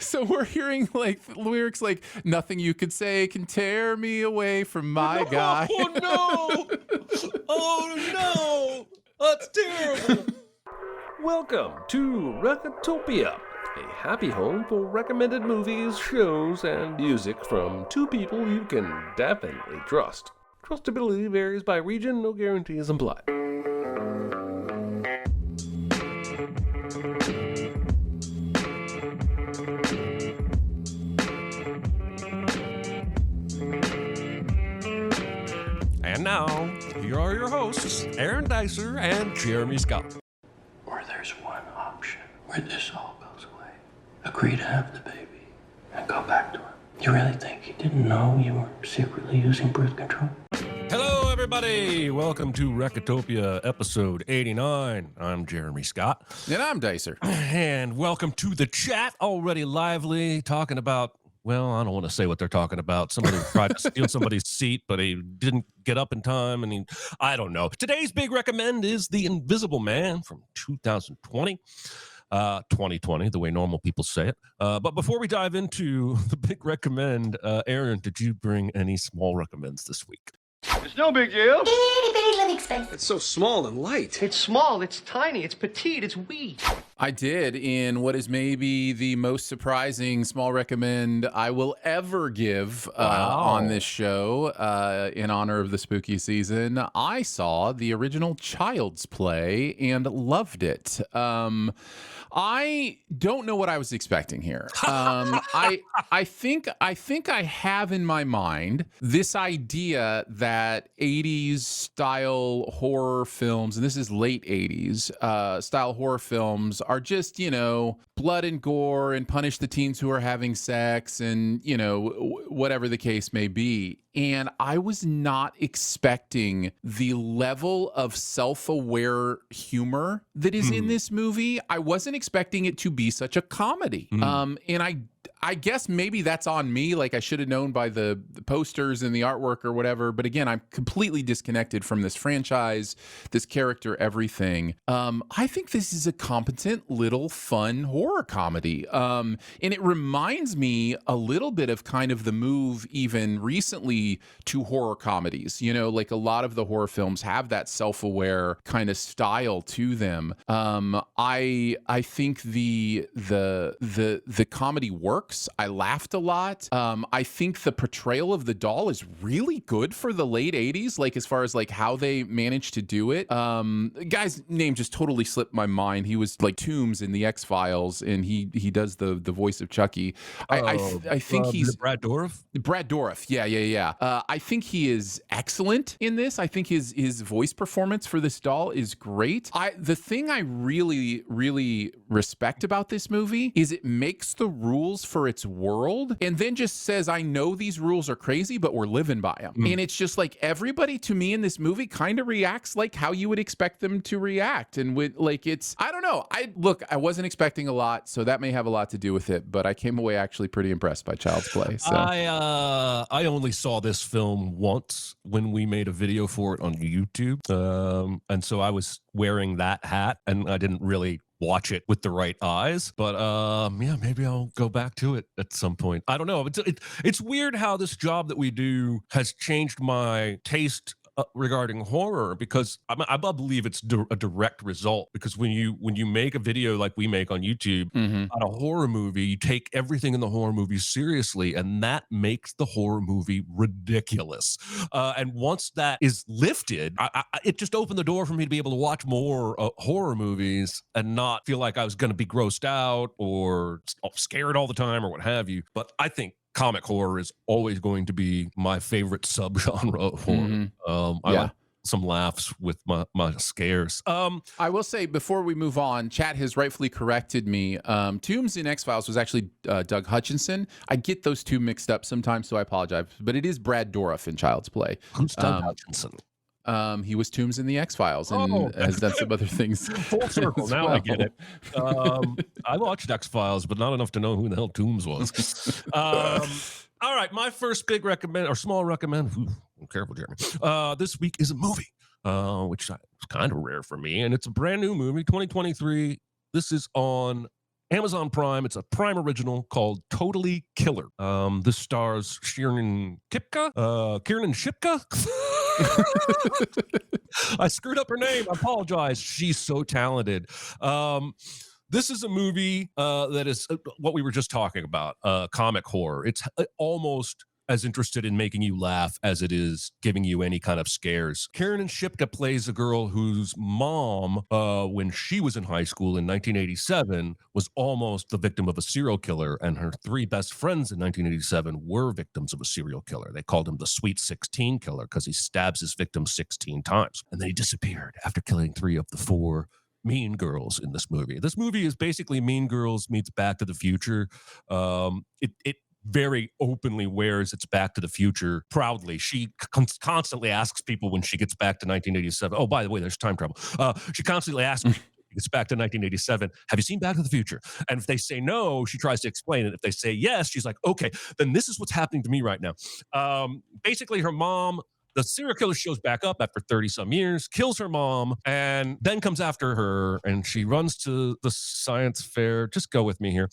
So we're hearing like lyrics like "Nothing you could say can tear me away from my guy." Oh no! Oh no! That's terrible. Welcome to Recotopia, a happy home for recommended movies, shows, and music from two people you can definitely trust. Trustability varies by region, no guarantees implied. And now, here are your hosts, Aaron Dicer and Jeremy Scott. Or there's one option where this all goes away. Agree to have the baby and go back to him. You really think he didn't know you were secretly using birth control? Hello, everybody. Welcome to Recotopia, episode 89. I'm Jeremy Scott. And I'm Dicer. And welcome to the chat, already lively, talking about, well, I don't want to say what they're talking about. Somebody tried to steal somebody's seat, but he didn't get up in time, and I don't know. Today's big recommend is The Invisible Man from 2020. 2020, the way normal people say it. But before we dive into the big recommend, Aaron, did you bring any small recommends this week? It's no big deal. Itty bitty living space. It's so small and light. It's small, it's tiny, it's petite, it's wee. I did in what is maybe the most surprising small recommend I will ever give on this show in honor of the spooky season. I saw the original Child's Play and loved it. I don't know what I was expecting here. I think I have in my mind this idea that 80s style horror films, and this is late 80s style horror films, are just, blood and gore and punish the teens who are having sex and, whatever the case may be. And I was not expecting the level of self-aware humor that is in this movie. I wasn't expecting it to be such a comedy. And I guess maybe that's on me. Like I should have known by the posters and the artwork or whatever. But again, I'm completely disconnected from this franchise, this character, everything. I think this is a competent little fun horror comedy. And it reminds me a little bit of kind of the move even recently to horror comedies. Like a lot of the horror films have that self-aware kind of style to them. I think the comedy works. I laughed a lot. I think the portrayal of the doll is really good for the late 80s, like as far as like how they managed to do it. The guy's name just totally slipped my mind. He was like Toombs in the X-Files, and he does the voice of Chucky. I think he's Brad Dourif. Brad Dourif. Yeah. I think he is excellent in this. I think his voice performance for this doll is great. The thing I really, really respect about this movie is it makes the rules for its world and then just says, I know these rules are crazy, but we're living by them. And it's just like everybody to me in this movie kind of reacts like how you would expect them to react. And with like, I don't know. I wasn't expecting a lot, so that may have a lot to do with it, but I came away actually pretty impressed by Child's Play. So I only saw this film once when we made a video for it on YouTube. And so I was wearing that hat and I didn't really watch it with the right eyes, but maybe I'll go back to it at some point. I don't know. It's weird how this job that we do has changed my taste regarding horror, because I believe it's a direct result, because when you make a video like we make on YouTube on a horror movie, you take everything in the horror movie seriously, and that makes the horror movie ridiculous. And once that is lifted, it just opened the door for me to be able to watch more horror movies and not feel like I was going to be grossed out or scared all the time or what have you. But I think comic horror is always going to be my favorite subgenre of horror. I like some laughs with my scares. I will say before we move on, chat has rightfully corrected me. Toombs in X-Files was actually Doug Hutchinson. I get those two mixed up sometimes, so I apologize. But it is Brad Dourif in Child's Play. Who's Doug Hutchinson? He was Toombs in the X-Files and has done some other things. Full circle. Now I get it. I watched X-Files, but not enough to know who the hell Toombs was. All right, my first big recommend or small recommend. Careful, Jeremy. This week is a movie, which is kind of rare for me, and it's a brand new movie, 2023. This is on Amazon Prime. It's a Prime original called Totally Killer. This stars Kiernan Shipka. I screwed up her name. I apologize. She's so talented. This is a movie that is what we were just talking about, comic horror. It's almost as interested in making you laugh as it is giving you any kind of scares. Kiernan Shipka plays a girl whose mom, when she was in high school in 1987, was almost the victim of a serial killer, and her three best friends in 1987 were victims of a serial killer. They called him the Sweet 16 Killer because he stabs his victims 16 times, and then he disappeared after killing 3 of the 4 Mean Girls in this movie. This movie is basically Mean Girls meets Back to the Future. It very openly wears its Back to the Future proudly. She constantly asks people when she gets back to 1987. Oh, by the way, there's time travel. She constantly asks people when she gets back to 1987, have you seen Back to the Future? And if they say no, she tries to explain it. If they say yes, she's like, okay, then this is what's happening to me right now. Basically, her mom, the serial killer, shows back up after 30 some years, kills her mom, and then comes after her. And she runs to the science fair. Just go with me here.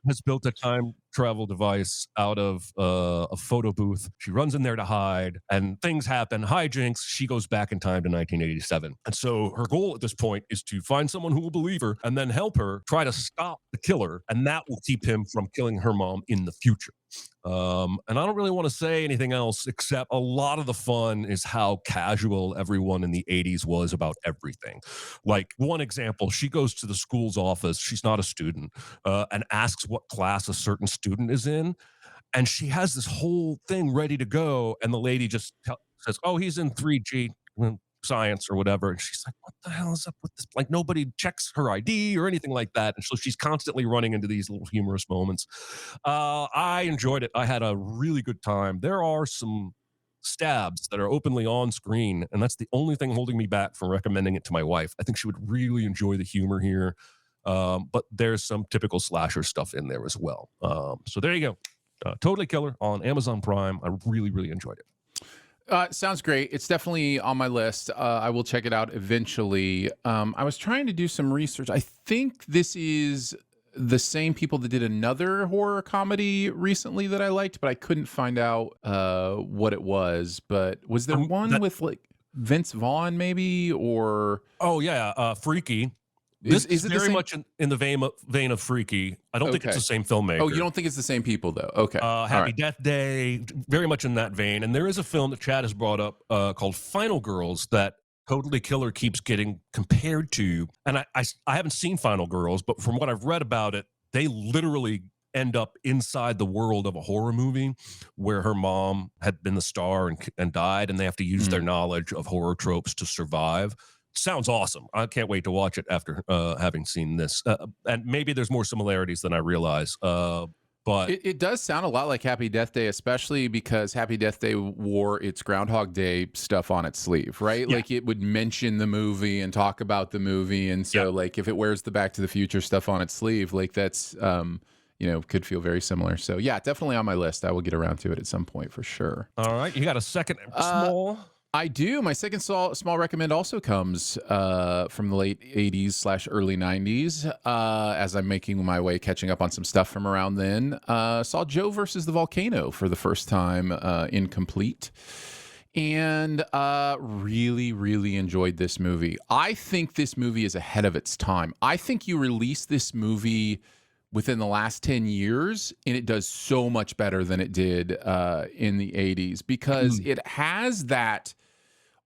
Has built a time travel device out of a photo booth. She runs in there to hide, and things happen, hijinks. She goes back in time to 1987. And so her goal at this point is to find someone who will believe her and then help her try to stop the killer, and that will keep him from killing her mom in the future. And I don't really want to say anything else except a lot of the fun is how casual everyone in the 80s was about everything. Like, one example, she goes to the school's office. She's not a student, and asks what class a certain student is in. And she has this whole thing ready to go. And the lady just says, oh, he's in 3G science or whatever. And she's like, what the hell is up with this? Like, nobody checks her ID or anything like that. And so she's constantly running into these little humorous moments. I enjoyed it. I had a really good time. There are some stabs that are openly on screen, and that's the only thing holding me back from recommending it to my wife. I think she would really enjoy the humor here. But there's some typical slasher stuff in there as well. So there you go. Totally Killer on Amazon Prime. I really, really enjoyed it. Sounds great. It's definitely on my list. I will check it out eventually. I was trying to do some research. I think this is the same people that did another horror comedy recently that I liked, but I couldn't find out what it was. But was there one with like Vince Vaughn maybe, or? Oh yeah, Freaky. This is very much in the vein of Freaky. I don't think it's the same filmmaker. Oh, you don't think it's the same people, though? Okay. Happy Death Day, very much in that vein. And there is a film that Chad has brought up called Final Girls that Totally Killer keeps getting compared to. And I haven't seen Final Girls, but from what I've read about it, they literally end up inside the world of a horror movie where her mom had been the star and died, and they have to use their knowledge of horror tropes to survive. Sounds awesome. I can't wait to watch it after having seen this. And maybe there's more similarities than I realize. But it does sound a lot like Happy Death Day, especially because Happy Death Day wore its Groundhog Day stuff on its sleeve, right? Yeah. Like, it would mention the movie and talk about the movie. And so like, if it wears the Back to the Future stuff on its sleeve, like that's, could feel very similar. So yeah, definitely on my list. I will get around to it at some point for sure. All right. You got a second small... I do. My second small recommend also comes from the late 80s / early 90s. As I'm making my way, catching up on some stuff from around then. Saw Joe versus the Volcano for the first time incomplete. And really, really enjoyed this movie. I think this movie is ahead of its time. I think you released this movie within the last 10 years, and it does so much better than it did in the 80s because it has that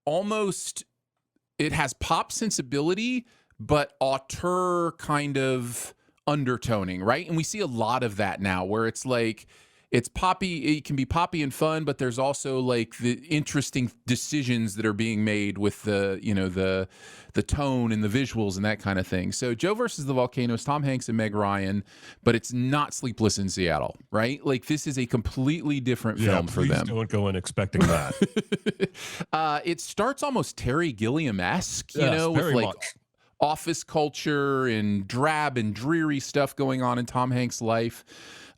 almost, it has pop sensibility, but auteur kind of undertoning, right? And we see a lot of that now where it's like, it's poppy, it can be poppy and fun, but there's also like the interesting decisions that are being made with the, the tone and the visuals and that kind of thing. So Joe versus the Volcano is Tom Hanks and Meg Ryan, but it's not Sleepless in Seattle, right? Like, this is a completely different film for them. Don't go in expecting that. It starts almost Terry Gilliam-esque, with like office culture and drab and dreary stuff going on in Tom Hanks' life.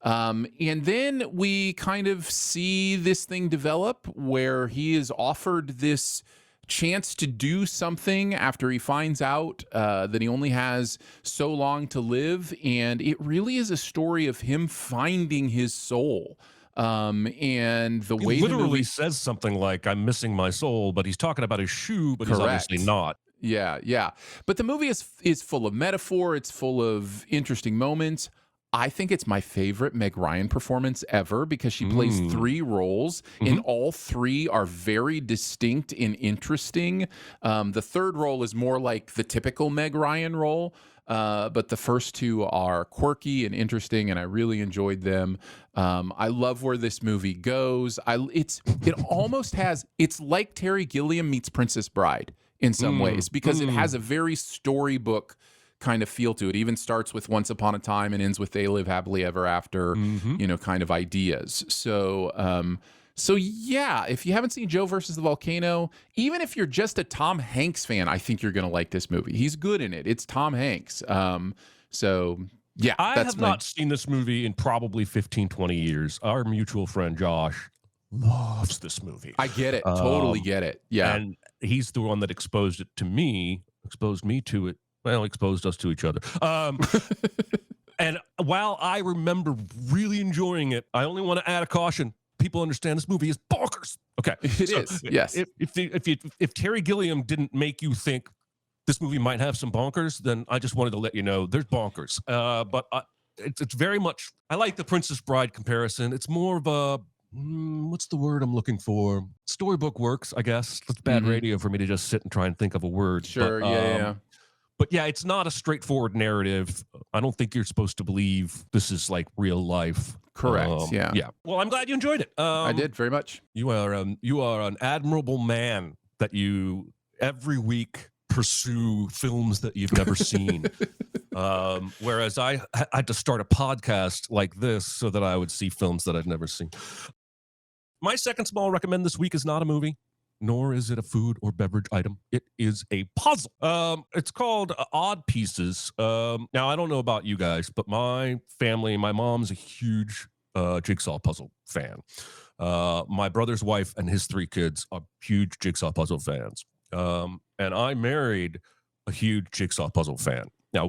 And then we kind of see this thing develop where he is offered this chance to do something after he finds out that he only has so long to live. And it really is a story of him finding his soul. And the way He the literally movie says something like, "I'm missing my soul," but he's talking about his shoe, but he's obviously Correct. not. Yeah, yeah. But the movie is full of metaphor. It's full of interesting moments. I think it's my favorite Meg Ryan performance ever because she plays 3 roles, and all 3 are very distinct and interesting. The third role is more like the typical Meg Ryan role, but the first 2 are quirky and interesting, and I really enjoyed them. I love where this movie goes. It's like Terry Gilliam meets Princess Bride in some ways because it has a very storybook kind of feel to it. Even starts with Once Upon a Time and ends with They Live Happily Ever After, kind of ideas. So, so yeah, if you haven't seen Joe versus the Volcano, even if you're just a Tom Hanks fan, I think you're going to like this movie. He's good in it. It's Tom Hanks. So yeah, I have not seen this movie in probably 15, 20 years. Our mutual friend Josh loves this movie. I get it. Totally get it. Yeah. And he's the one that exposed me to it. Well, exposed us to each other. And while I remember really enjoying it, I only want to add a caution. People understand this movie is bonkers. Okay. It is. Yes. If Terry Gilliam didn't make you think this movie might have some bonkers, then I just wanted to let you know there's bonkers. But it's very much, I like the Princess Bride comparison. It's more of a, what's the word I'm looking for? Storybook works, I guess. It's bad radio for me to just sit and try and think of a word. Sure. But, yeah. But yeah, it's not a straightforward narrative. I don't think you're supposed to believe this is like real life. Correct. Yeah. Well, I'm glad you enjoyed it. I did very much. You are an admirable man that you every week pursue films that you've never seen. Whereas I had to start a podcast like this so that I would see films that I've never seen. My second small recommend this week is not a movie, nor is it a food or beverage item. It is a puzzle. It's called Odd Pieces. Now, I don't know about you guys, but my family, my mom's a huge jigsaw puzzle fan. My brother's wife and his 3 kids are huge jigsaw puzzle fans. And I married a huge jigsaw puzzle fan. Now,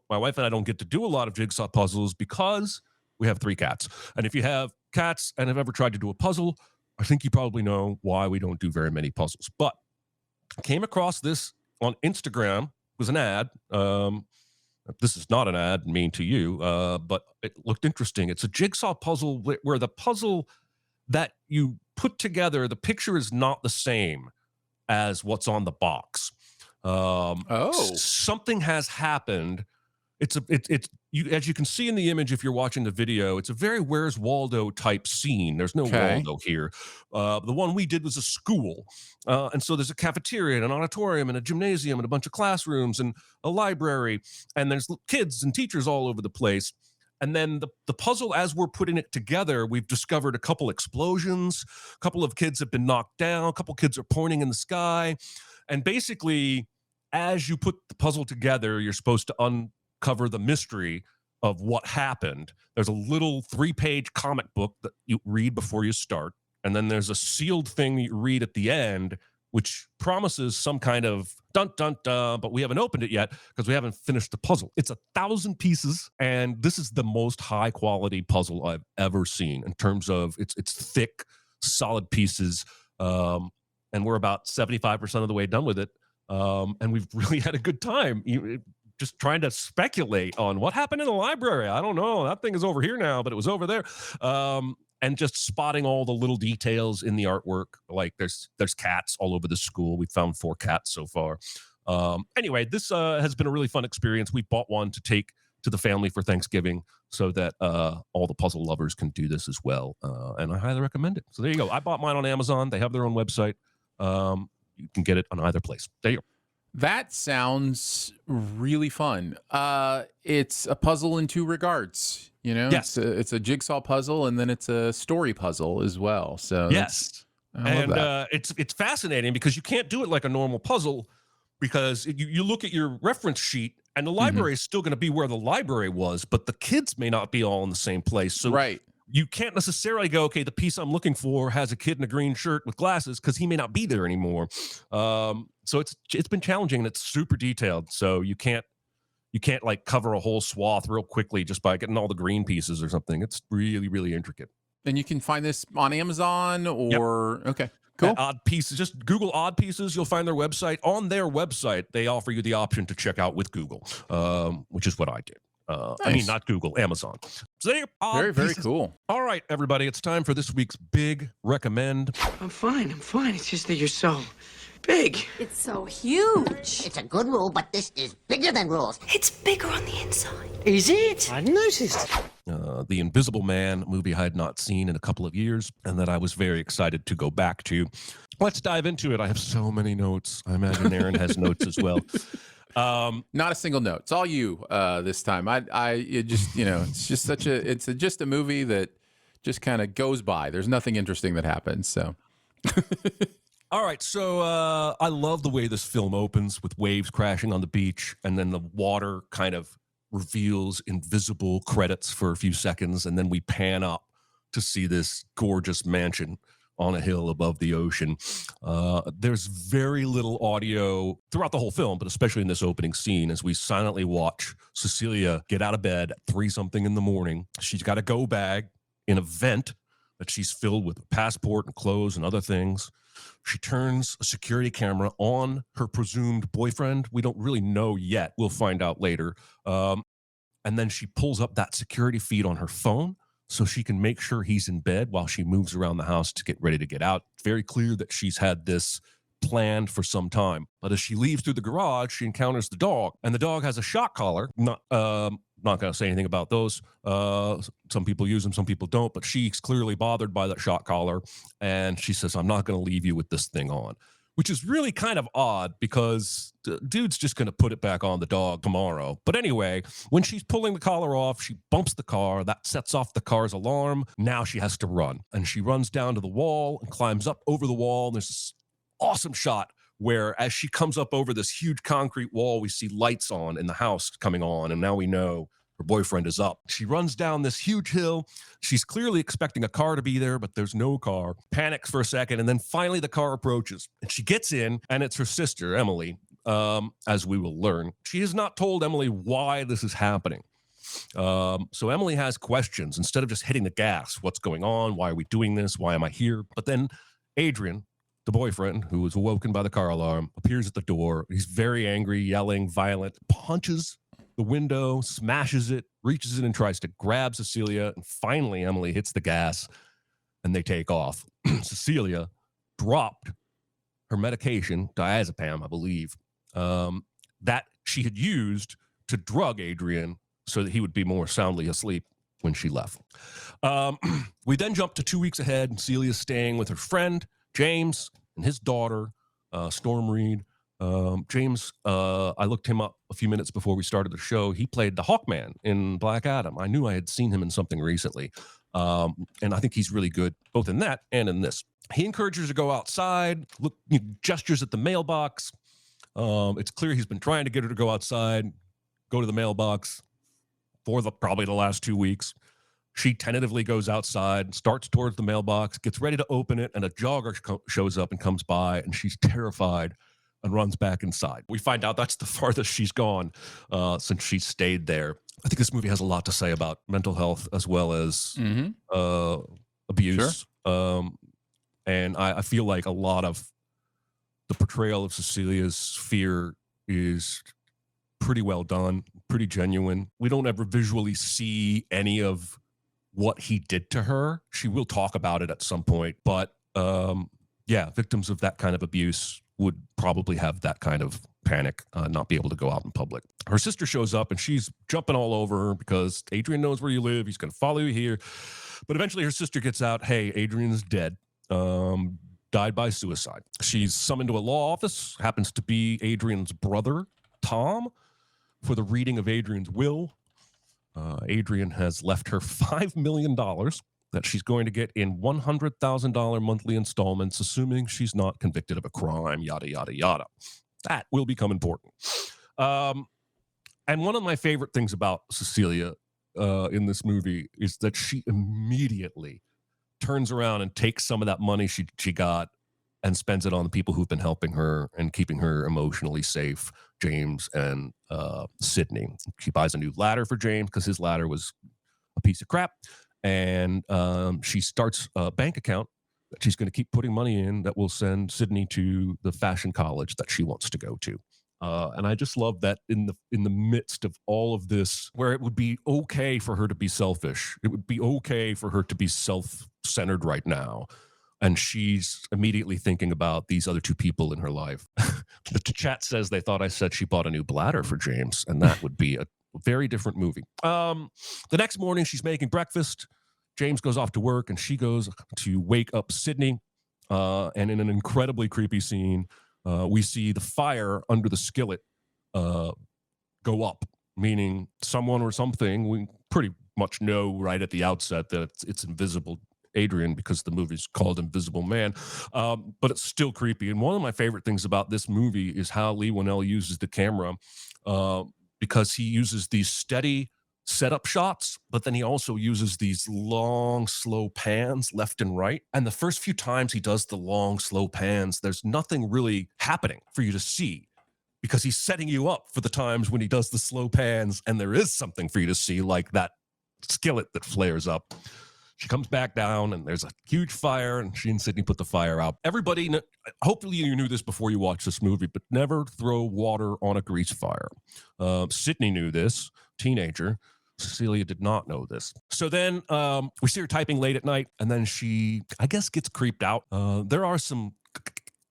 my wife and I don't get to do a lot of jigsaw puzzles because we have 3 cats. And if you have cats and have ever tried to do a puzzle, I think you probably know why we don't do very many puzzles. But I came across this on Instagram. It was an ad. This is not an ad, mean to you, but it looked interesting. It's a jigsaw puzzle where the puzzle that you put together, the picture is not the same as what's on the box. Something has happened. It's as you can see in the image, if you're watching the video, it's a very Where's Waldo type scene. There's no Waldo here. The one we did was a school. And so there's a cafeteria and an auditorium and a gymnasium and a bunch of classrooms and a library. And there's kids and teachers all over the place. And then the puzzle, as we're putting it together, we've discovered a couple explosions. A couple of kids have been knocked down. A couple kids are pointing in the sky. And basically, as you put the puzzle together, you're supposed to uncover the mystery of what happened. There's a little 3-page comic book that you read before you start. And then there's a sealed thing that you read at the end, which promises some kind of dun, dun, dun, but we haven't opened it yet because we haven't finished the puzzle. It's 1,000 pieces, and this is the most high-quality puzzle I've ever seen in terms of it's thick, solid pieces, and we're about 75% of the way done with it, and we've really had a good time. Just trying to speculate on what happened in the library. I don't know. That thing is over here now, but it was over there. And just spotting all the little details in the artwork. Like there's cats all over the school. We found 4 cats so far. Anyway, this has been a really fun experience. We bought one to take to the family for Thanksgiving so that all the puzzle lovers can do this as well. And I highly recommend it. So there you go. I bought mine on Amazon. They have their own website. You can get it on either place. There you go. That sounds really fun. It's a puzzle in 2 regards. You know, yes. It's a jigsaw puzzle, and then it's a story puzzle as well. So yes, and it's fascinating because you can't do it like a normal puzzle because you look at your reference sheet and the library is still going to be where the library was, but the kids may not be all in the same place. So right. you can't necessarily go, okay, the piece I'm looking for has a kid in a green shirt with glasses because he may not be there anymore. So it's been challenging and it's super detailed. So you can't like cover a whole swath real quickly just by getting all the green pieces or something. It's really, really intricate. And you can find this on Amazon or okay, cool. Odd Pieces. Just Google Odd Pieces. You'll find their website. On their website, they offer you the option to check out with Google, which is what I did. Nice. I mean, not Google, Amazon. So there, very, very cool. All right, everybody, it's time for this week's Big Recommend. I'm fine. It's just that you're so big. It's so huge. It's a good rule, but this is bigger than rules. It's bigger on the inside. Is it? I noticed. The Invisible Man, movie I had not seen in a couple of years and that I was very excited to go back to. Let's dive into it. I have so many notes. I imagine Aaron has notes as well. Not a single note. It's all you this time. It just, it's just just a movie that just kind of goes by. There's nothing interesting that happens. So, all right. So I love the way this film opens with waves crashing on the beach, and then the water kind of reveals invisible credits for a few seconds, and then we pan up to see this gorgeous mansion on a hill above the ocean. There's very little audio throughout the whole film, but especially in this opening scene as we silently watch Cecilia get out of bed at 3-something in the morning. She's got a go bag in a vent that she's filled with a passport and clothes and other things. She turns a security camera on her presumed boyfriend. We don't really know yet. We'll find out later. And then she pulls up that security feed on her phone so she can make sure he's in bed while she moves around the house to get ready to get out. It's very clear that she's had this planned for some time. But as she leaves through the garage, she encounters the dog, and the dog has a shock collar. Not going to say anything about those. Some people use them, some people don't, but she's clearly bothered by that shock collar, and she says, I'm not going to leave you with this thing on, which is really kind of odd because the dude's just going to put it back on the dog tomorrow. But anyway, when she's pulling the collar off, she bumps the car. That sets off the car's alarm. Now she has to run, and she runs down to the wall and climbs up over the wall. And there's this awesome shot where as she comes up over this huge concrete wall, we see lights on in the house coming on, and now we know her boyfriend is up. She runs down this huge hill. She's clearly expecting a car to be there, but there's no car. Panics for a second, and then finally the car approaches. And she gets in, and it's her sister, Emily, as we will learn. She has not told Emily why this is happening. So Emily has questions. Instead of just hitting the gas, what's going on? Why are we doing this? Why am I here? But then Adrian, the boyfriend, who was awoken by the car alarm, appears at the door. He's very angry, yelling, violent, punches the window, smashes it, reaches in and tries to grab Cecilia. And finally, Emily hits the gas and they take off. Cecilia dropped her medication, diazepam, I believe, that she had used to drug Adrian so that he would be more soundly asleep when she left. We then jump to 2 weeks ahead, and Celia's staying with her friend, James, and his daughter, Storm Reed. James, I looked him up a few minutes before we started the show. He played the Hawkman in Black Adam. I knew I had seen him in something recently. And I think he's really good, both in that and in this. He encourages her to go outside, gestures at the mailbox. It's clear he's been trying to get her to go outside, go to the mailbox for probably the last 2 weeks. She tentatively goes outside, starts towards the mailbox, gets ready to open it, and a jogger shows up and comes by, and she's terrified and runs back inside. We find out that's the farthest she's gone since she stayed there. I think this movie has a lot to say about mental health as well as abuse. Sure. And I feel like a lot of the portrayal of Cecilia's fear is pretty well done, pretty genuine. We don't ever visually see any of what he did to her. She will talk about it at some point, but victims of that kind of abuse would probably have that kind of panic, not be able to go out in public. Her sister shows up and she's jumping all over her because Adrian knows where you live. He's going to follow you here. But eventually her sister gets out, hey, Adrian's dead, died by suicide. She's summoned to a law office, happens to be Adrian's brother, Tom, for the reading of Adrian's will. Adrian has left her $5 million that she's going to get in $100,000 monthly installments, assuming she's not convicted of a crime, yada, yada, yada. That will become important. And one of my favorite things about Cecilia in this movie is that she immediately turns around and takes some of that money she got and spends it on the people who've been helping her and keeping her emotionally safe, James and Sydney. She buys a new ladder for James because his ladder was a piece of crap. And she starts a bank account that she's going to keep putting money in that will send Sydney to the fashion college that she wants to go to. And I just love that in the midst of all of this, where it would be okay for her to be selfish, it would be okay for her to be self-centered right now, and she's immediately thinking about these other two people in her life. The chat says they thought I said she bought a new bladder for James, and that would be a very different movie. The next morning, she's making breakfast. James goes off to work, and she goes to wake up Sydney. And in an incredibly creepy scene, we see the fire under the skillet go up, meaning someone or something. We pretty much know right at the outset that it's invisible Adrian because the movie's called Invisible Man, but it's still creepy. And one of my favorite things about this movie is how Leigh Whannell uses the camera, because he uses these steady setup shots, but then he also uses these long, slow pans left and right. And the first few times he does the long, slow pans, there's nothing really happening for you to see because he's setting you up for the times when he does the slow pans and there is something for you to see, like that skillet that flares up. She comes back down and there's a huge fire and she and Sydney put the fire out. Everybody, hopefully you knew this before you watched this movie, but never throw water on a grease fire. Sydney knew this, teenager. Cecilia did not know this. So then we see her typing late at night, and then she, I guess, gets creeped out. There are some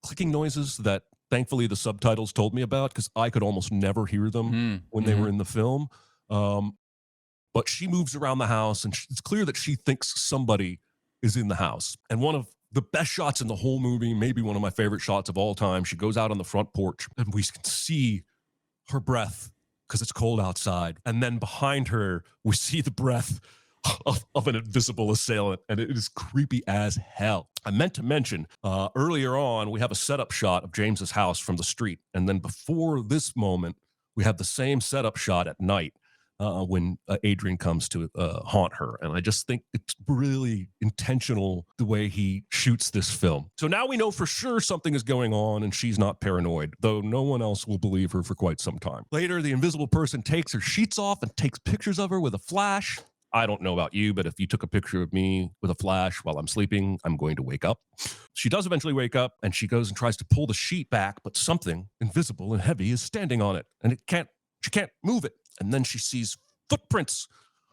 clicking noises that thankfully the subtitles told me about because I could almost never hear them when they were in the film. But she moves around the house, and it's clear that she thinks somebody is in the house. And one of the best shots in the whole movie, maybe one of my favorite shots of all time, she goes out on the front porch, and we can see her breath because it's cold outside. And then behind her, we see the breath of an invisible assailant, and it is creepy as hell. I meant to mention, earlier on, we have a setup shot of James's house from the street. And then before this moment, we have the same setup shot at night when Adrian comes to haunt her. And I just think it's really intentional the way he shoots this film. So now we know for sure something is going on and she's not paranoid, though no one else will believe her for quite some time. Later, the invisible person takes her sheets off and takes pictures of her with a flash. I don't know about you, but if you took a picture of me with a flash while I'm sleeping, I'm going to wake up. She does eventually wake up, and she goes and tries to pull the sheet back, but something invisible and heavy is standing on it, and she can't move it. And then she sees footprints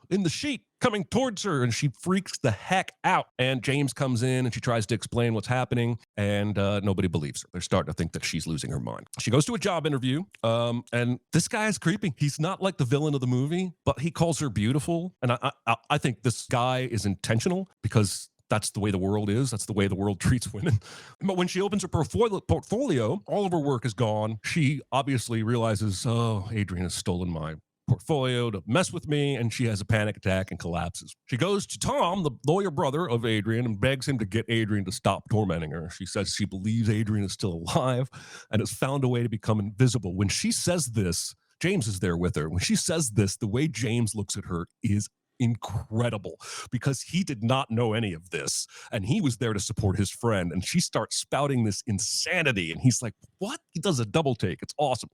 in the sheet coming towards her, and she freaks the heck out. And James comes in, and she tries to explain what's happening, and nobody believes her. They're starting to think that she's losing her mind. She goes to a job interview, and this guy is creepy. He's not like the villain of the movie, but he calls her beautiful. And I think this guy is intentional because that's the way the world is. That's the way the world treats women. But when she opens her portfolio, all of her work is gone. She obviously realizes, oh, Adrian has stolen my portfolio to mess with me, and she has a panic attack and collapses. She goes to Tom, the lawyer brother of Adrian, and begs him to get Adrian to stop tormenting her. She says she believes Adrian is still alive and has found a way to become invisible. When she says this, James is there with her. When she says this, the way James looks at her is incredible because he did not know any of this and he was there to support his friend, and she starts spouting this insanity and he's like, what? He does a double take. It's awesome.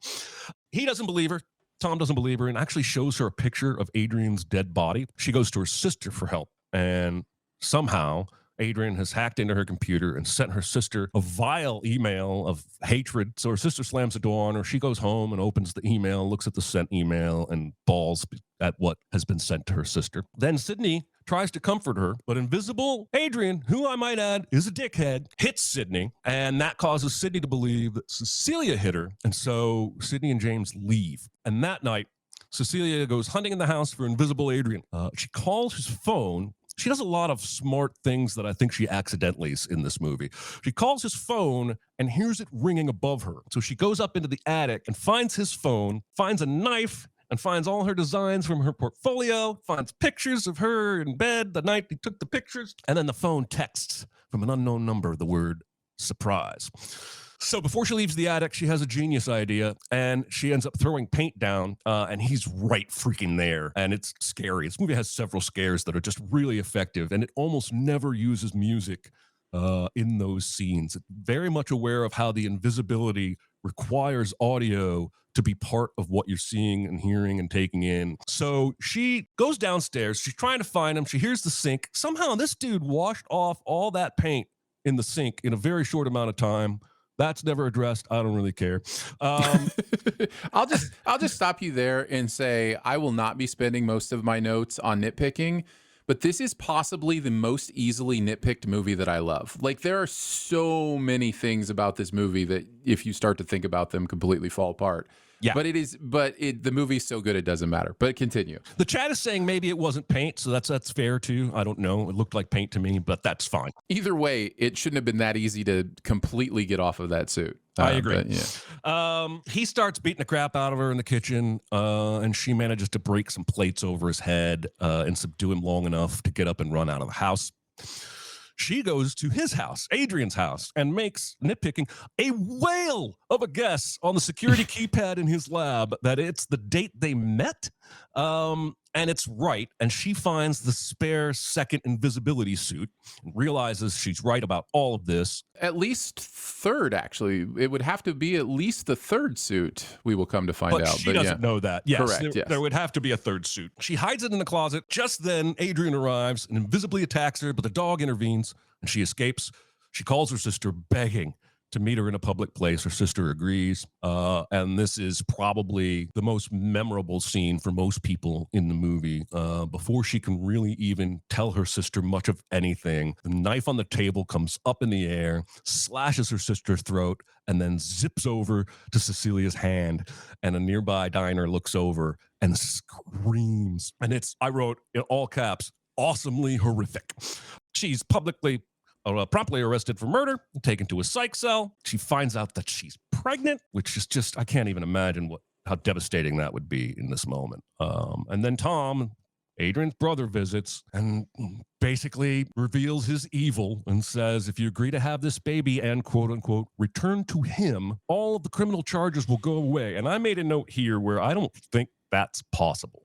He doesn't believe her. Tom doesn't believe her and actually shows her a picture of Adrian's dead body. She goes to her sister for help, and somehow Adrian has hacked into her computer and sent her sister a vile email of hatred. So her sister slams the door on her. She goes home and opens the email, looks at the sent email, and bawls at what has been sent to her sister. Then Sydney tries to comfort her, but invisible Adrian, who I might add is a dickhead, hits Sydney, and that causes Sydney to believe that Cecilia hit her. And so Sydney and James leave. And that night, Cecilia goes hunting in the house for invisible Adrian. She calls his phone. She does a lot of smart things that I think she accidentally is in this movie. She calls his phone and hears it ringing above her. So she goes up into the attic and finds his phone, finds a knife, and finds all her designs from her portfolio, finds pictures of her in bed the night he took the pictures, and then the phone texts from an unknown number the word surprise. So before she leaves the attic, she has a genius idea, and she ends up throwing paint down, and he's right freaking there. And it's scary. This movie has several scares that are just really effective, and it almost never uses music in those scenes. It's very much aware of how the invisibility requires audio to be part of what you're seeing and hearing and taking in. So she goes downstairs. She's trying to find him. She hears the sink. Somehow this dude washed off all that paint in the sink in a very short amount of time. That's never addressed. I don't really care. I'll just stop you there and say I will not be spending most of my notes on nitpicking, but this is possibly the most easily nitpicked movie that I love. Like, there are so many things about this movie that if you start to think about them, completely fall apart. Yeah. But the movie's so good it doesn't matter. But continue. The chat is saying maybe it wasn't paint, so that's fair too. I don't know. It looked like paint to me, but that's fine. Either way, it shouldn't have been that easy to completely get off of that suit. I agree. But, yeah. He starts beating the crap out of her in the kitchen, and she manages to break some plates over his head and subdue him long enough to get up and run out of the house. She goes to his house, Adrian's house, and makes, nitpicking, a whale of a guess on the security keypad in his lab that it's the date they met. And it's right. And she finds the spare second invisibility suit, realizes she's right about all of this. At least third, actually. It would have to be at least the third suit, we will come to find But out. she doesn't know that. Yes, Correct, yes. There would have to be a third suit. She hides it in the closet. Just then, Adrian arrives and invisibly attacks her, but the dog intervenes and she escapes. She calls her sister, begging to meet her in a public place. Her sister agrees. And this is probably the most memorable scene for most people in the movie. Before she can really even tell her sister much of anything, the knife on the table comes up in the air, slashes her sister's throat, and then zips over to Cecilia's hand. And a nearby diner looks over and screams. And I wrote in all caps, awesomely horrific. She's promptly arrested for murder, taken to a psych cell. She finds out that she's pregnant, which is just, I can't even imagine how devastating that would be in this moment. And then Tom, Adrian's brother, visits and basically reveals his evil and says, if you agree to have this baby and quote unquote return to him, all of the criminal charges will go away. And I made a note here where I don't think that's possible.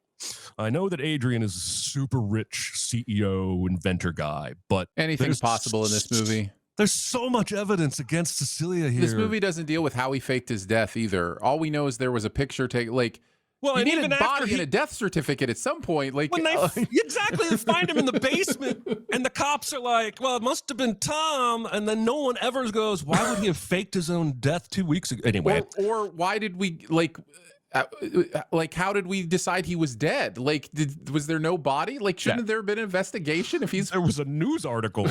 I know that Adrian is a super rich CEO inventor guy, but anything's possible in this movie. There's so much evidence against Cecilia here. This movie doesn't deal with how he faked his death either. All we know is there was a picture taken. Like, well, you need a body and a death certificate at some point. Like, when exactly, they find him in the basement, and the cops are like, "Well, it must have been Tom," and then no one ever goes, "Why would he have faked his own death 2 weeks ago?" Anyway, or why did we how did we decide he was dead? Like, was there no body? Like, shouldn't there have been an investigation if he's... There was a news article.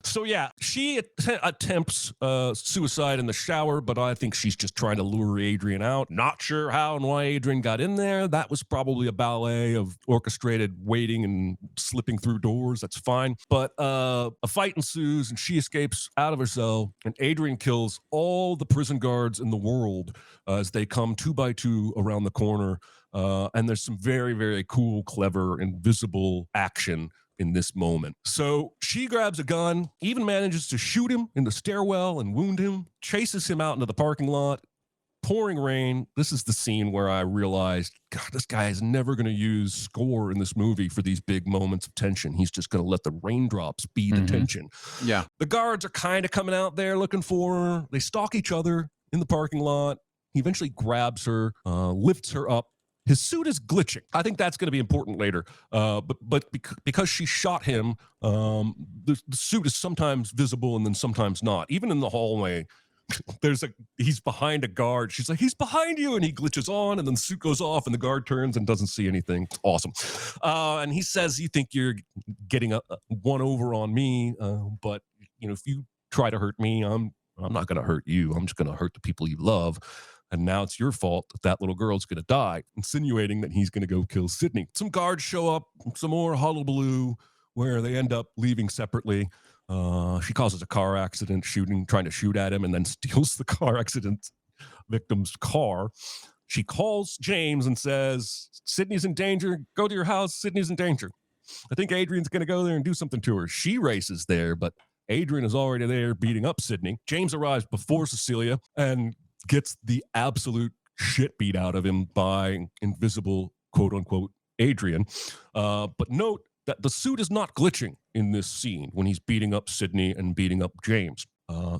So yeah, she attempts suicide in the shower, but I think she's just trying to lure Adrian out. Not sure how and why Adrian got in there. That was probably a ballet of orchestrated waiting and slipping through doors. That's fine. But a fight ensues and she escapes out of her cell, and Adrian kills all the prison guards in the world as they come 2 by 2 around the corner. And there's some very, very cool, clever, invisible action in this moment. So she grabs a gun, even manages to shoot him in the stairwell and wound him, chases him out into the parking lot. Pouring rain. This is the scene where I realized, God, this guy is never going to use score in this movie for these big moments of tension. He's just going to let the raindrops be the tension. Yeah. The guards are kind of coming out there looking for her. They stalk each other in the parking lot. He eventually grabs her, lifts her up. His suit is glitching. I think that's going to be important later. But because she shot him, the suit is sometimes visible and then sometimes not. Even in the hallway, he's behind a guard. She's like, he's behind you. And he glitches on and then the suit goes off and the guard turns and doesn't see anything. Awesome. And he says, you think you're getting one over on me. But if you try to hurt me, I'm not going to hurt you. I'm just going to hurt the people you love. And now it's your fault that little girl's going to die, insinuating that he's going to go kill Sydney. Some guards show up, some more hullabaloo, where they end up leaving separately. She causes a car accident, trying to shoot at him, and then steals the car accident victim's car. She calls James and says, Sydney's in danger. Go to your house. Sydney's in danger. I think Adrian's going to go there and do something to her. She races there, but Adrian is already there beating up Sydney. James arrives before Cecilia and gets the absolute shit beat out of him by invisible, quote unquote, Adrian. But note that the suit is not glitching in this scene when he's beating up Sydney and beating up James.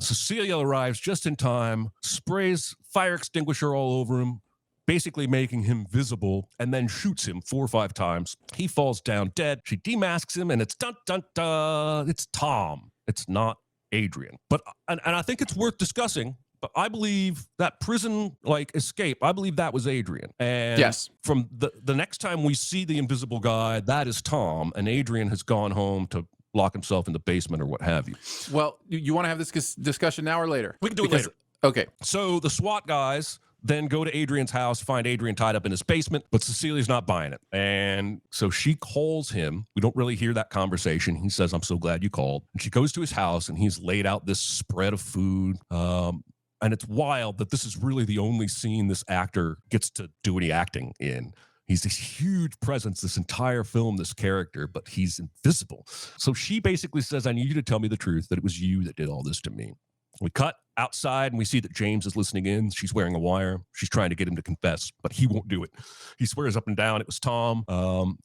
Cecilia arrives just in time, sprays fire extinguisher all over him, basically making him visible, and then shoots him 4 or 5 times. He falls down dead. She demasks him, and it's dun dun dun. It's Tom. It's not Adrian. But and I think it's worth discussing. But I believe that prison escape, I believe that was Adrian. And yes, from the next time we see the invisible guy, that is Tom, and Adrian has gone home to lock himself in the basement or what have you. Well, you want to have this discussion now or later? We can do it later. Okay. So the SWAT guys then go to Adrian's house, find Adrian tied up in his basement, but Cecilia's not buying it. And so she calls him. We don't really hear that conversation. He says, "I'm so glad you called." And she goes to his house, and he's laid out this spread of food. And it's wild that this is really the only scene this actor gets to do any acting in. He's this huge presence, this entire film, this character, but he's invisible. So she basically says, "I need you to tell me the truth, that it was you that did all this to me." We cut outside and we see that James is listening in. She's wearing a wire. She's trying to get him to confess, but he won't do it. He swears up and down it was Tom,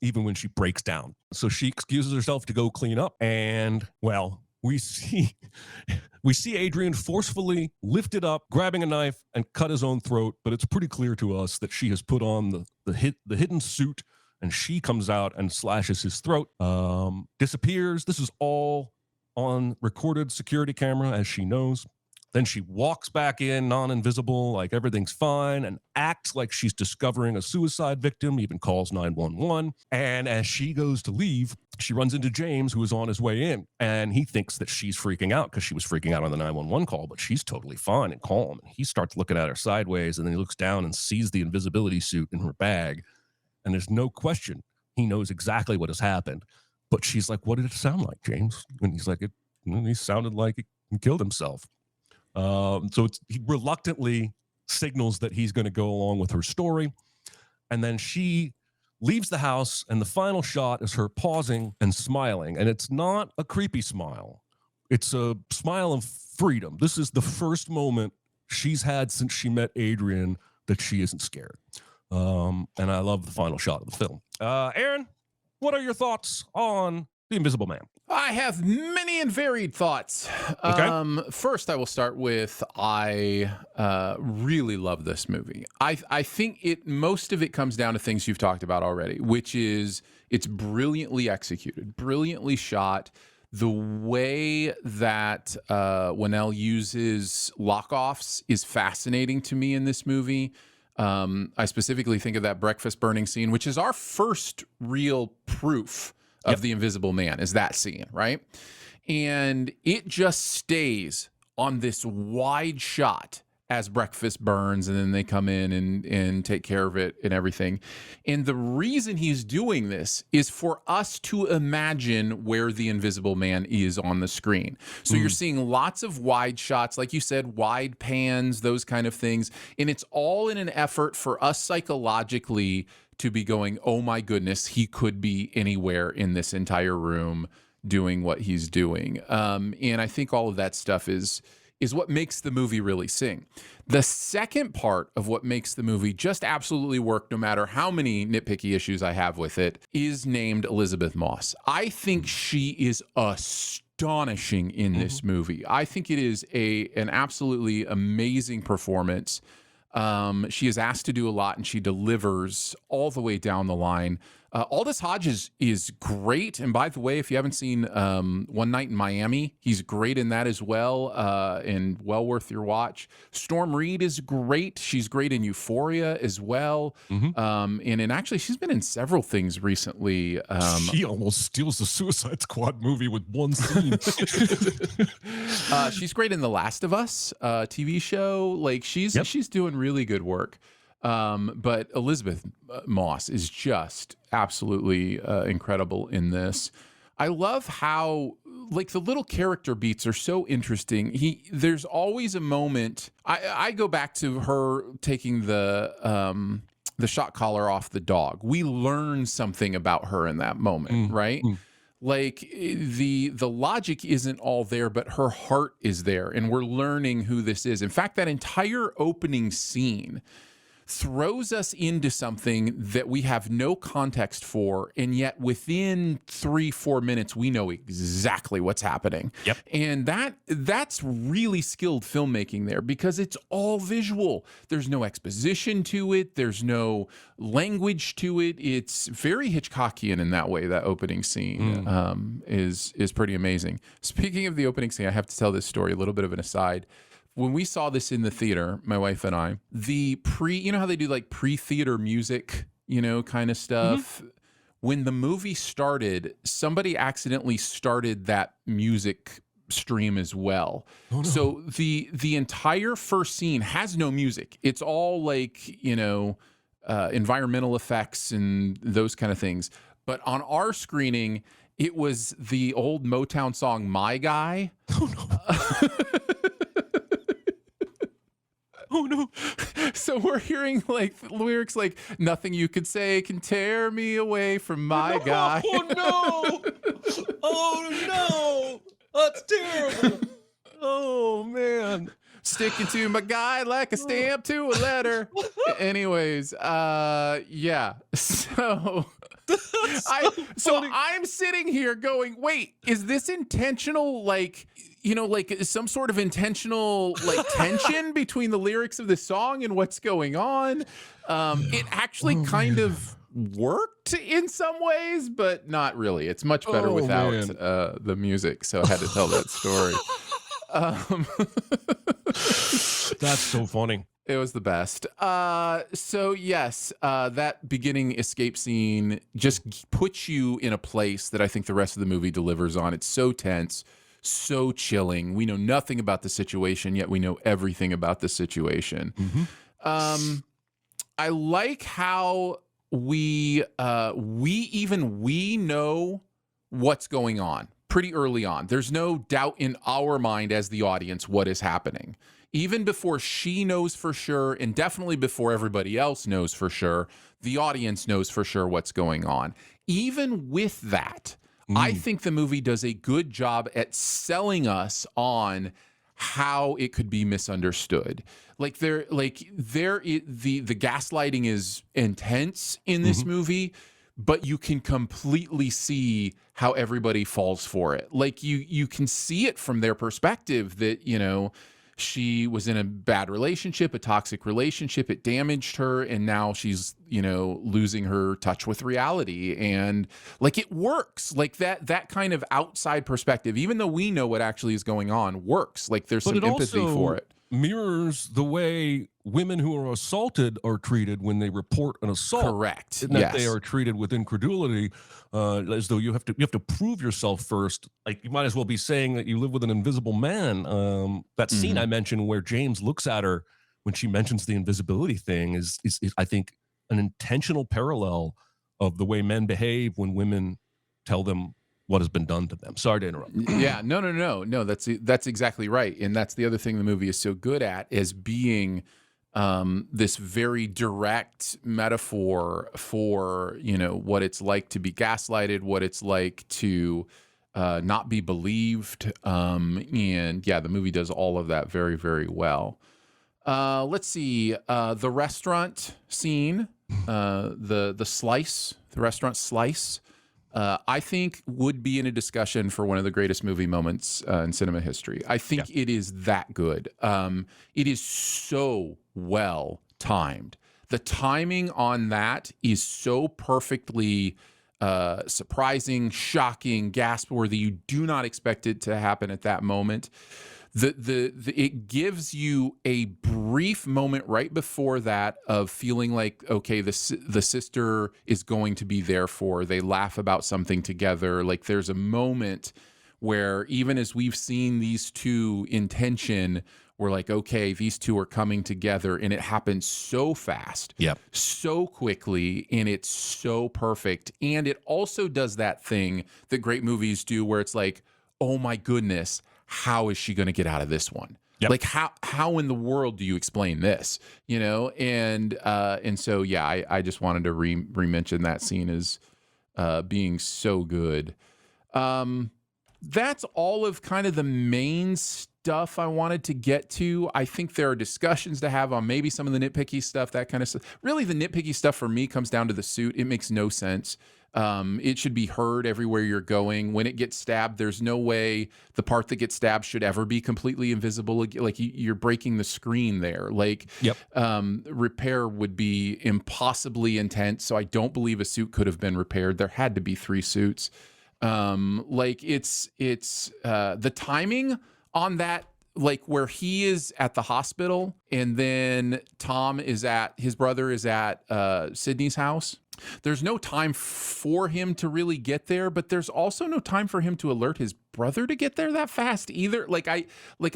even when she breaks down. So she excuses herself to go clean up. And, well, we see Adrian forcefully lifted up, grabbing a knife and cut his own throat. But it's pretty clear to us that she has put on the hidden suit, and she comes out and slashes his throat, disappears. This is all on recorded security camera, as she knows. Then she walks back in, non-invisible, like everything's fine, and acts like she's discovering a suicide victim, even calls 911. And as she goes to leave, she runs into James, who is on his way in. And he thinks that she's freaking out because she was freaking out on the 911 call, but she's totally fine and calm. And he starts looking at her sideways, and then he looks down and sees the invisibility suit in her bag. And there's no question. He knows exactly what has happened. But she's like, "What did it sound like, James?" And he's like, he sounded like he killed himself. So he reluctantly signals that he's going to go along with her story. And then she leaves the house, and the final shot is her pausing and smiling. And it's not a creepy smile. It's a smile of freedom. This is the first moment she's had since she met Adrian that she isn't scared. And I love the final shot of the film. Aaron, what are your thoughts on The Invisible Man? I have many and varied thoughts. Okay. First, I will start with I really love this movie. I think most of it comes down to things you've talked about already, which is it's brilliantly executed, brilliantly shot. The way that Winnell uses lock-offs is fascinating to me in this movie. I specifically think of that breakfast burning scene, which is our first real proof of the Invisible Man, is that scene, right? And it just stays on this wide shot as breakfast burns, and then they come in and take care of it and everything. And the reason he's doing this is for us to imagine where the Invisible Man is on the screen. So you're seeing lots of wide shots, like you said, wide pans, those kind of things. And it's all in an effort for us psychologically to be going, "Oh my goodness, he could be anywhere in this entire room doing what he's doing." And I think all of that stuff is what makes the movie really sing. The second part of what makes the movie just absolutely work, no matter how many nitpicky issues I have with it, is named Elizabeth Moss. I think she is astonishing in this movie. I think it is an absolutely amazing performance. She is asked to do a lot, and she delivers all the way down the line. Aldous Hodges is great. And by the way, if you haven't seen One Night in Miami, he's great in that as well, and well worth your watch. Storm Reed is great. She's great in Euphoria as well. And actually, she's been in several things recently. She almost steals the Suicide Squad movie with one scene. She's great in The Last of Us TV show. Like she's doing really good work. But Elizabeth Moss is just absolutely incredible in this. I love how like the little character beats are so interesting. There's always a moment. I go back to her taking the shock collar off the dog. We learn something about her in that moment, right? Like the logic isn't all there, but her heart is there, and we're learning who this is. In fact, that entire opening scene throws us into something that we have no context for, and yet within 3-4 minutes we know exactly what's happening. Yep. And that's really skilled filmmaking there, because it's all visual. There's no exposition to it, there's no language to it. It's very Hitchcockian in that way. That opening scene is pretty amazing. Speaking of the opening scene, I have to tell this story, a little bit of an aside. When we saw this in the theater, my wife and I, you know how they do like pre-theater music, kind of stuff. When the movie started, somebody accidentally started that music stream as well. Oh, no. So the entire first scene has no music. It's all like, environmental effects and those kind of things. But on our screening, it was the old Motown song, My Guy. Oh, no. Oh no. So we're hearing like lyrics like nothing you could say can tear me away from my guy. Oh no. Oh no. That's terrible. Oh man. Sticking to my guy like a stamp to a letter. Anyways, yeah. So I'm sitting here going, wait, is this intentional? Like some sort of intentional like tension between the lyrics of the song and what's going on. It actually kind of worked in some ways, but not really. It's much better without the music. So I had to tell that story. That's so funny. It was the best. So yes, that beginning escape scene just puts you in a place that I think the rest of the movie delivers on. It's so tense, so chilling. We know nothing about the situation, yet we know everything about the situation. I like how we know what's going on pretty early on. There's no doubt in our mind as the audience what is happening. Even before she knows for sure, and definitely before everybody else knows for sure, the audience knows for sure what's going on. Even with that, I think the movie does a good job at selling us on how it could be misunderstood. The gaslighting is intense in this movie, but you can completely see how everybody falls for it. Like you can see it from their perspective that, she was in a bad relationship, a toxic relationship. It damaged her. And now she's, losing her touch with reality. And like, it works like that kind of outside perspective, even though we know what actually is going on, works. Like there's some empathy for it. Mirrors the way women who are assaulted are treated when they report an assault. Correct. And that they are treated with incredulity, as though you have to prove yourself first. Like you might as well be saying that you live with an invisible man. That scene I mentioned where James looks at her when she mentions the invisibility thing is I think an intentional parallel of the way men behave when women tell them what has been done to them. Sorry to interrupt. Yeah, no. That's exactly right. And that's the other thing the movie is so good at, is being this very direct metaphor for, what it's like to be gaslighted, what it's like to not be believed. And yeah, the movie does all of that very, very well. Let's see, the restaurant scene, the restaurant slice, I think would be in a discussion for one of the greatest movie moments in cinema history. I think it is that good. It is so well timed. The timing on that is so perfectly surprising, shocking, gasp-worthy. You do not expect it to happen at that moment. It gives you a brief moment right before that of feeling like, okay, the sister is going to be there for her. They laugh about something together. Like there's a moment where even as we've seen these two in tension, we're like, okay, these two are coming together, and it happens so fast, so quickly, and it's so perfect. And it also does that thing that great movies do where it's like, oh my goodness, how is she going to get out of this one? Like how in the world do you explain this? And so yeah, I just wanted to re-mention that scene as being so good. That's all of kind of the main stuff I wanted to get to. I think there are discussions to have on maybe some of the nitpicky stuff, that kind of stuff. Really, the nitpicky stuff for me comes down to the suit. It makes no sense. It should be heard everywhere you're going. When it gets stabbed, there's no way the part that gets stabbed should ever be completely invisible. Like you're breaking the screen there. Like, repair would be impossibly intense. So I don't believe a suit could have been repaired. There had to be 3 suits. Like it's the timing on that, like where he is at the hospital and then his brother is at Sydney's house. There's no time for him to really get there, but there's also no time for him to alert his brother to get there that fast either. I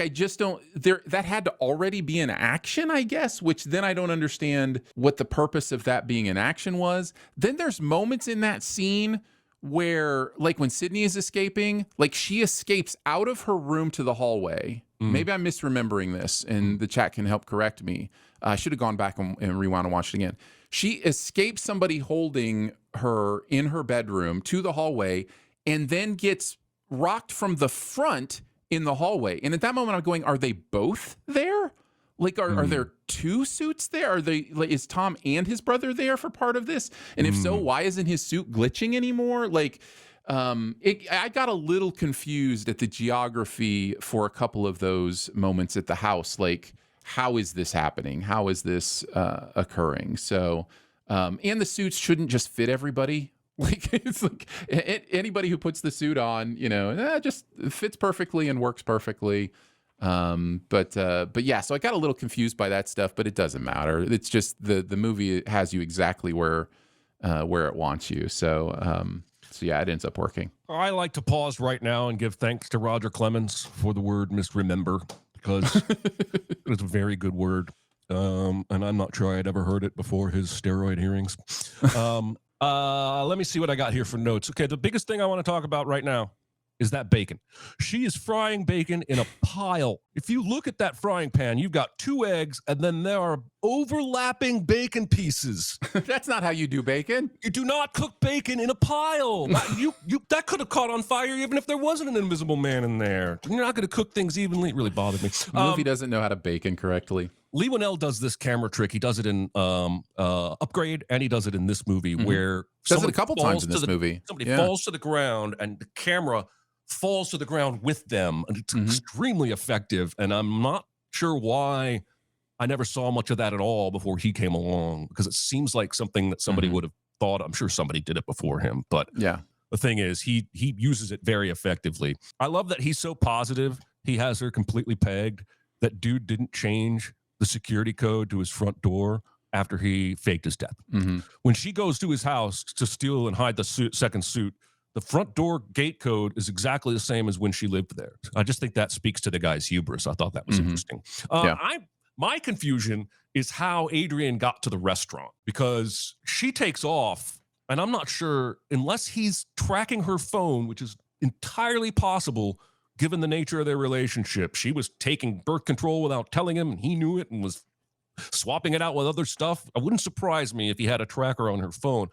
just don't, that had to already be in action, I guess, which then I don't understand what the purpose of that being in action was. Then there's moments in that scene where, like when Sydney is escaping, like she escapes out of her room to the hallway. Maybe I'm misremembering this and the chat can help correct me. I should have gone back and rewound and watched it again. She escapes somebody holding her in her bedroom to the hallway and then gets rocked from the front in the hallway. And at that moment I'm going, are they both there? Like, are there 2 suits there? Is Tom and his brother there for part of this? And if so, why isn't his suit glitching anymore? Like, I got a little confused at the geography for a couple of those moments at the house. Like, how is this happening? How is this occurring? So, and the suits shouldn't just fit everybody. Like, it's like anybody who puts the suit on, just fits perfectly and works perfectly. But yeah, so I got a little confused by that stuff, but it doesn't matter. It's just the movie has you exactly where it wants you. So yeah, it ends up working. I like to pause right now and give thanks to Roger Clemens for the word misremember, because it's a very good word. And I'm not sure I had ever heard it before his steroid hearings. Let me see what I got here for notes. Okay, the biggest thing I want to talk about right now is that bacon. She is frying bacon in a pile. If you look at that frying pan, you've got 2 eggs, and then there are overlapping bacon pieces. That's not how you do bacon. You do not cook bacon in a pile. That could have caught on fire even if there wasn't an invisible man in there. You're not going to cook things evenly. It really bothered me. The movie doesn't know how to bacon correctly. Lee Winnell does this camera trick. He does it in Upgrade, and he does it in this movie, where does it a couple times in this movie. Somebody falls to the ground, and the camera falls to the ground with them, and it's extremely effective. And I'm not sure why I never saw much of that at all before he came along, because it seems like something that somebody would have thought. I'm sure somebody did it before him, but yeah, the thing is, he uses it very effectively. I love that he's so positive. He has her completely pegged. That dude didn't change the security code to his front door after he faked his death. When she goes to his house to steal and hide the second suit, the front door gate code is exactly the same as when she lived there. I just think that speaks to the guy's hubris. I thought that was interesting. My confusion is how Adrian got to the restaurant, because she takes off, and I'm not sure, unless he's tracking her phone, which is entirely possible given the nature of their relationship. She was taking birth control without telling him, and he knew it and was swapping it out with other stuff. It wouldn't surprise me if he had a tracker on her phone.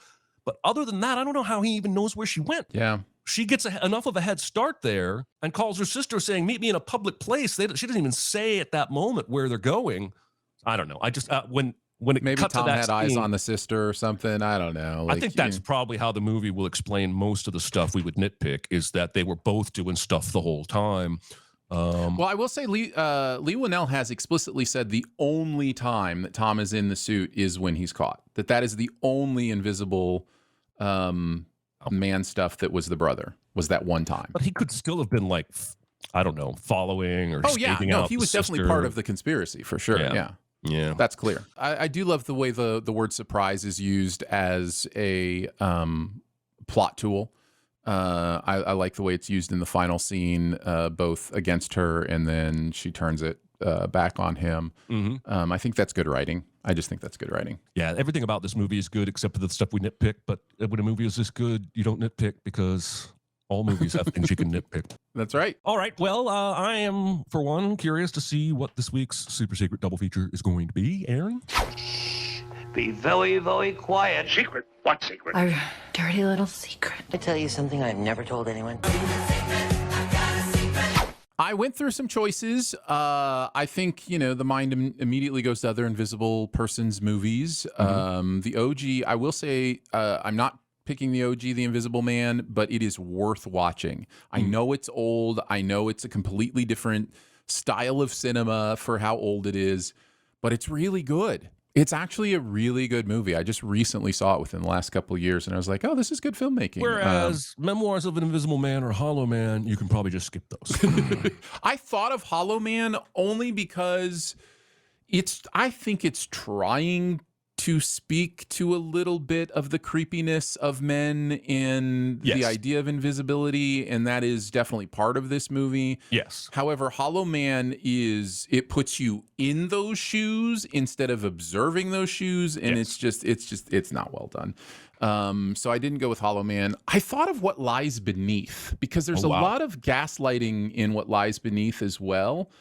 But other than that, I don't know how he even knows where she went. Yeah. She gets enough of a head start there and calls her sister saying, meet me in a public place. She doesn't even say at that moment where they're going. I don't know. I just, when it maybe cut Tom to that had scene, eyes on the sister or something. I don't know. I think that's probably how the movie will explain most of the stuff we would nitpick, is that they were both doing stuff the whole time. Well, I will say Lee Winnell has explicitly said the only time that Tom is in the suit is when he's caught. That is the only invisible man stuff that was the brother, was that one time. But he could still have been, like, I don't know, following or he was definitely part of the conspiracy for sure. Yeah, that's clear. I do love the way the word surprise is used as a plot tool. I like the way it's used in the final scene, both against her and then she turns it back on him. I think that's good writing. I just think that's good writing. Yeah, everything about this movie is good except for the stuff we nitpick. But when a movie is this good, you don't nitpick, because all movies have things you can nitpick. That's right. All right. Well, I am, for one, curious to see what this week's super secret double feature is going to be. Aaron? Be very, very quiet. Secret? What secret? I dirty little secret. I tell you something I've never told anyone. I went through some choices. I think, the mind immediately goes to other Invisible Persons movies. The OG, I will say, I'm not picking the OG, The Invisible Man, but it is worth watching. I know it's old. I know it's a completely different style of cinema for how old it is, but it's really good. It's actually a really good movie. I just recently saw it within the last couple of years, and I was like, oh, this is good filmmaking. Whereas Memoirs of an Invisible Man or Hollow Man, you can probably just skip those. I thought of Hollow Man only because I think it's trying to speak to a little bit of the creepiness of men and the idea of invisibility, and that is definitely part of this movie. Yes. However, Hollow Man it puts you in those shoes instead of observing those shoes, and it's not well done. So I didn't go with Hollow Man. I thought of What Lies Beneath, because there's a lot of gaslighting in What Lies Beneath as well.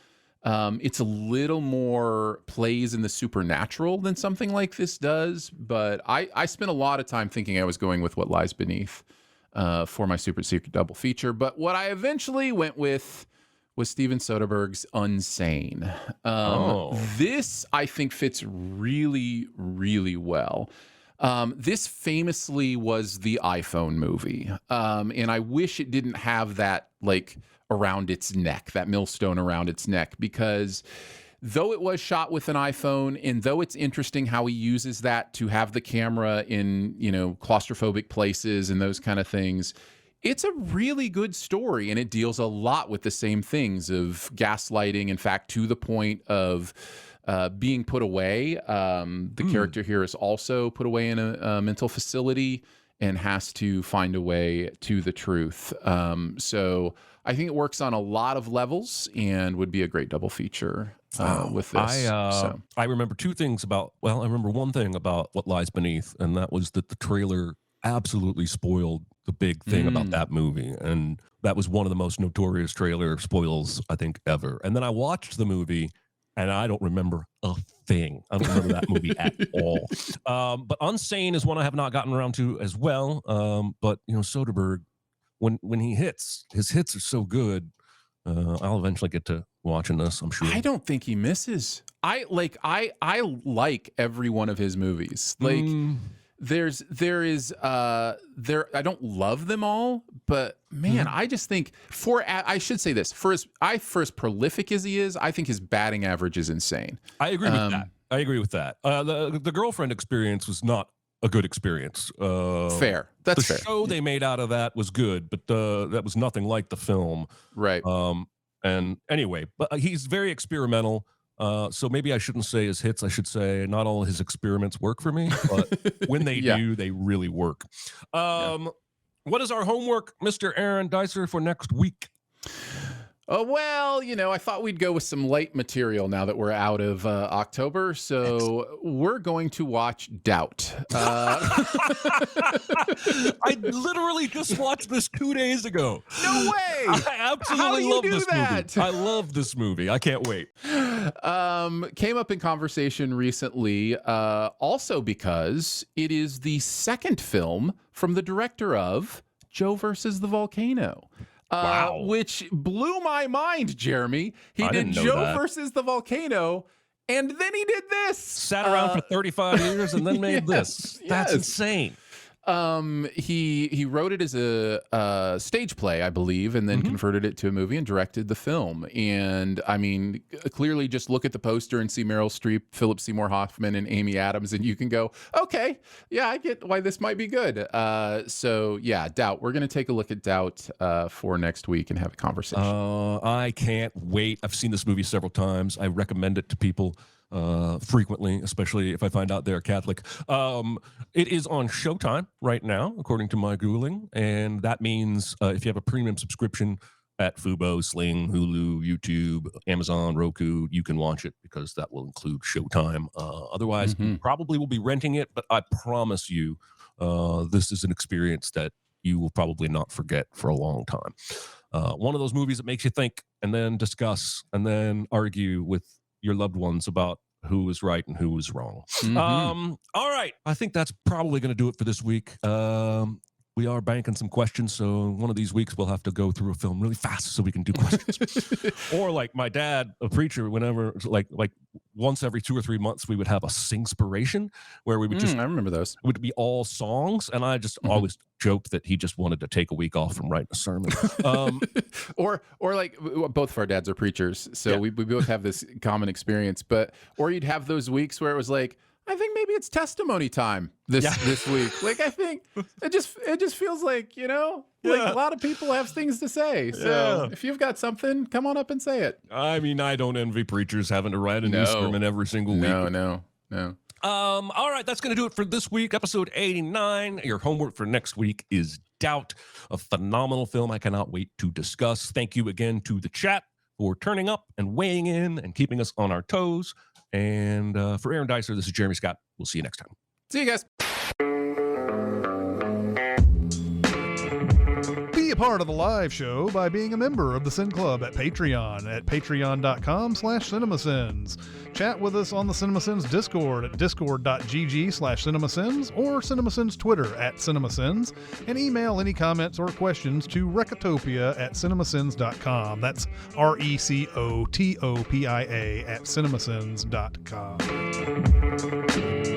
It's a little more plays in the supernatural than something like this does, but I spent a lot of time thinking I was going with What Lies Beneath for my super secret double feature. But what I eventually went with was Steven Soderbergh's Unsane. This, I think, fits really, really well. This famously was the iPhone movie, and I wish it didn't have that, around its neck, that millstone around its neck, because though it was shot with an iPhone, and though it's interesting how he uses that to have the camera in, claustrophobic places and those kind of things, it's a really good story, and it deals a lot with the same things of gaslighting, in fact, to the point of being put away. The character here is also put away in a mental facility and has to find a way to the truth. So I think it works on a lot of levels and would be a great double feature with this. I remember I remember one thing about What Lies Beneath, and that was that the trailer absolutely spoiled the big thing about that movie. And that was one of the most notorious trailer spoils, I think, ever. And then I watched the movie, and I don't remember a thing. I don't remember that movie at all. But Unsane is one I have not gotten around to as well. But, Soderbergh, when he hits, his hits are so good. I'll eventually get to watching this, I'm sure. I don't think he misses. I like every one of his movies. I don't love them all, but man, I just think I should say this, for as prolific as he is, I think his batting average is insane. I agree with that. The Girlfriend Experience was not a good experience. Fair. That's fair. The show they made out of that was good, but that was nothing like the film. Right. And anyway, but he's very experimental. So maybe I shouldn't say his hits. I should say not all his experiments work for me, but when they do, they really work. What is our homework, Mr. Aaron Dicer, for next week? Well, I thought we'd go with some light material now that we're out of October. So we're going to watch Doubt. I literally just watched this 2 days ago. No way! I absolutely love this movie. I love this movie. I can't wait. Came up in conversation recently, also because it is the second film from the director of Joe versus the Volcano. Which blew my mind, Jeremy. He did Joe versus the Volcano, and then he did this. Sat around for 35 years and then made this. That's insane. He wrote it as a stage play, I believe, and then converted it to a movie and directed the film. And I mean, clearly just look at the poster and see Meryl Streep, Philip Seymour Hoffman, and Amy Adams, and you can go, okay, yeah, I get why this might be good. So yeah, Doubt. We're going to take a look at Doubt for next week and have a conversation. I can't wait. I've seen this movie several times. I recommend it to people frequently, especially if I find out they're Catholic. It is on Showtime right now, according to my Googling, and that means if you have a premium subscription at Fubo, Sling, Hulu, YouTube, Amazon, Roku, you can watch it because that will include Showtime. Otherwise, you probably will be renting it, but I promise you, this is an experience that you will probably not forget for a long time. One of those movies that makes you think and then discuss and then argue with your loved ones about who was right and who was wrong. Mm-hmm. All right. I think that's probably going to do it for this week. We are banking some questions, so one of these weeks we'll have to go through a film really fast so we can do questions. Or like my dad, a preacher, whenever like once every 2 or 3 months we would have a singspiration where we would just I remember those. it would be all songs, and I just always joked that he just wanted to take a week off from writing a sermon. Or like both of our dads are preachers, so we both have this common experience. Or you'd have those weeks where it was like, I think maybe it's testimony time this week. Like, I think it just feels like, like a lot of people have things to say. So if you've got something, come on up and say it. I mean, I don't envy preachers having to write a new sermon every single week. No. All right, that's going to do it for this week, episode 89. Your homework for next week is Doubt, a phenomenal film I cannot wait to discuss. Thank you again to the chat for turning up and weighing in and keeping us on our toes. And for Aaron Dicer, this is Jeremy Scott. We'll see you next time. See you guys. Be a part of the live show by being a member of the Sin Club at Patreon at patreon.com/cinemasins. Chat with us on the Cinemasins Discord at discord.gg/cinemasins or Cinemasins Twitter at Cinemasins, and email any comments or questions to Recotopia at cinemasins.com. That's RECOTOPIA at cinemasins.com.